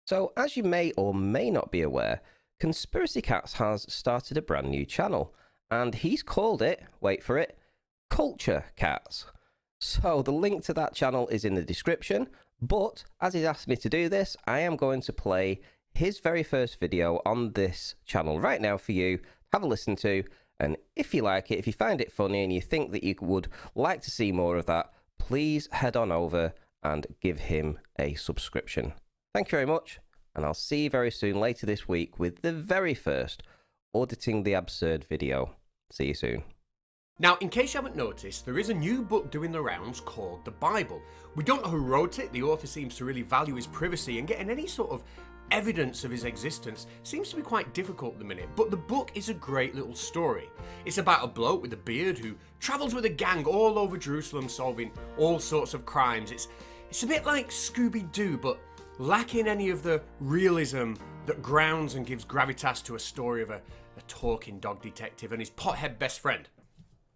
So, as you may or may not be aware, Conspiracy Catz has started a brand new channel, and he's called it, wait for it, Culture Catz. So, the link to that channel is in the description, but as he's asked me to do this, I am going to play his very first video on this channel right now for you. Have a listen to, and if you like it, if you find it funny and you think that you would like to see more of that, please head on over and give him a subscription. Thank you very much, and I'll see you very soon later this week with the very first Auditing the Absurd video. See you soon. Now, in case you haven't noticed, there is a new book doing the rounds called the Bible. We don't know who wrote it. The author seems to really value his privacy, and getting any sort of evidence of his existence seems to be quite difficult at the minute, but the book is a great little story. It's about a bloke with a beard who travels with a gang all over Jerusalem solving all sorts of crimes. It's a bit like Scooby-Doo, but lacking any of the realism that grounds and gives gravitas to a story of a talking dog detective and his pothead best friend.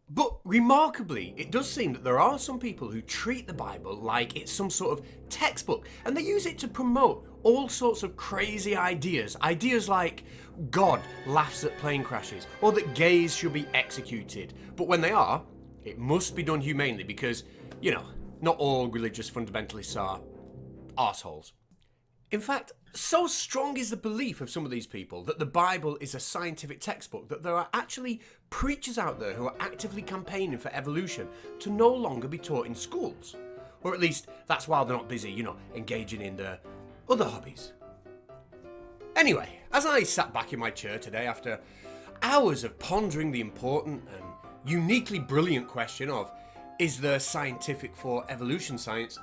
But remarkably, it does seem that there are some people who treat the Bible like it's some sort of textbook, and they use it to promote all sorts of crazy ideas. Ideas like God laughs at plane crashes, or that gays should be executed. But when they are, it must be done humanely because, you know, not all religious fundamentalists are arseholes. In fact, so strong is the belief of some of these people that the Bible is a scientific textbook that there are actually preachers out there who are actively campaigning for evolution to no longer be taught in schools. Or at least that's while they're not busy, you know, engaging in their other hobbies. Anyway, as I sat back in my chair today after hours of pondering the important and uniquely brilliant question of, is there scientific for evolution science,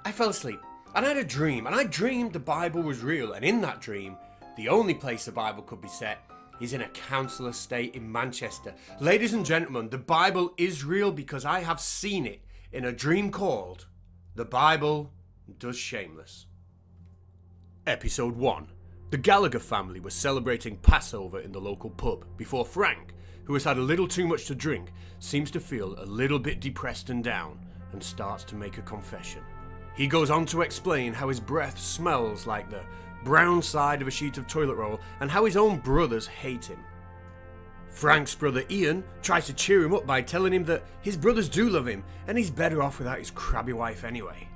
I fell asleep. And I had a dream, and I dreamed the Bible was real, and in that dream, the only place the Bible could be set is in a council estate in Manchester. Ladies and gentlemen, the Bible is real because I have seen it in a dream called The Bible Does Shameless. Episode 1. The Gallagher family was celebrating Passover in the local pub before Frank, who has had a little too much to drink, seems to feel a little bit depressed and down and starts to make a confession. He goes on to explain how his breath smells like the brown side of a sheet of toilet roll and how his own brothers hate him. Frank's brother Ian tries to cheer him up by telling him that his brothers do love him and he's better off without his crabby wife anyway.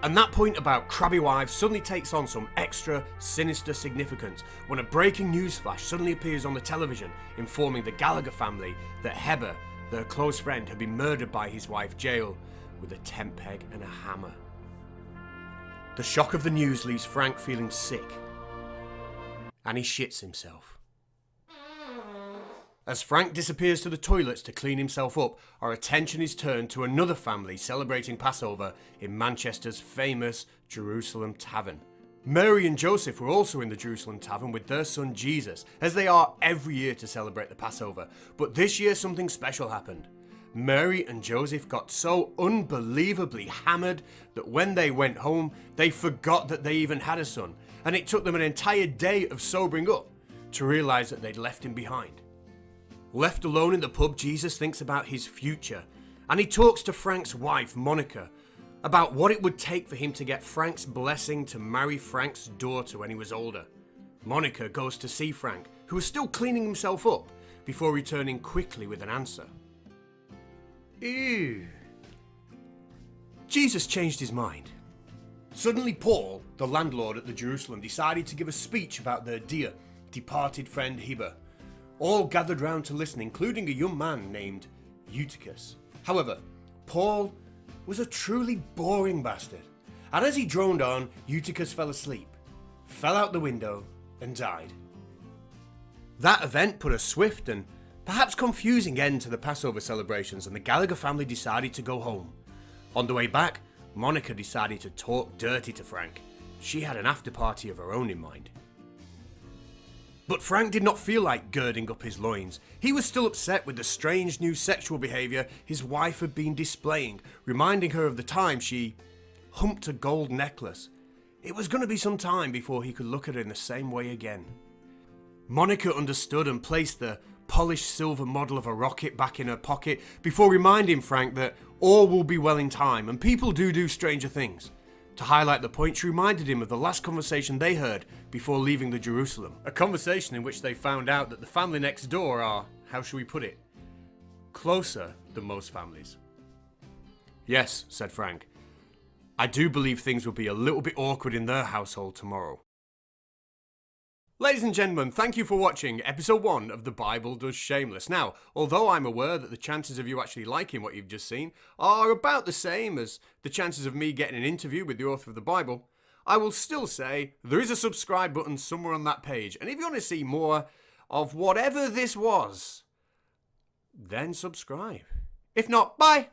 And that point about crabby wives suddenly takes on some extra sinister significance when a breaking news flash suddenly appears on the television informing the Gallagher family that Heber, their close friend, had been murdered by his wife Jael with a tent peg and a hammer. The shock of the news leaves Frank feeling sick, and he shits himself. As Frank disappears to the toilets to clean himself up, our attention is turned to another family celebrating Passover in Manchester's famous Jerusalem Tavern. Mary and Joseph were also in the Jerusalem Tavern with their son Jesus, as they are every year to celebrate the Passover, but this year something special happened. Mary and Joseph got so unbelievably hammered that when they went home, they forgot that they even had a son, and it took them an entire day of sobering up to realize that they'd left him behind. Left alone in the pub, Jesus thinks about his future, and he talks to Frank's wife, Monica, about what it would take for him to get Frank's blessing to marry Frank's daughter when he was older. Monica goes to see Frank, who was still cleaning himself up, before returning quickly with an answer. Ew. Jesus changed his mind. Suddenly Paul, the landlord at the Jerusalem, decided to give a speech about their dear, departed friend Heber. All gathered round to listen, including a young man named Eutychus. However, Paul was a truly boring bastard, and as he droned on, Eutychus fell asleep, fell out the window, and died. That event put a swift and perhaps confusing end to the Passover celebrations, and the Gallagher family decided to go home. On the way back, Monica decided to talk dirty to Frank. She had an after party of her own in mind. But Frank did not feel like girding up his loins. He was still upset with the strange new sexual behaviour his wife had been displaying, reminding her of the time she humped a gold necklace. It was going to be some time before he could look at her in the same way again. Monica understood and placed the polished silver model of a rocket back in her pocket before reminding Frank that all will be well in time and people do stranger things. To highlight the point, she reminded him of the last conversation they heard before leaving the Jerusalem. A conversation in which they found out that the family next door are, how shall we put it, closer than most families. Yes, said Frank. I do believe things will be a little bit awkward in their household tomorrow. Ladies and gentlemen, thank you for watching episode 1 of The Bible Does Shameless. Now, although I'm aware that the chances of you actually liking what you've just seen are about the same as the chances of me getting an interview with the author of the Bible, I will still say there is a subscribe button somewhere on that page. And if you want to see more of whatever this was, then subscribe. If not, bye!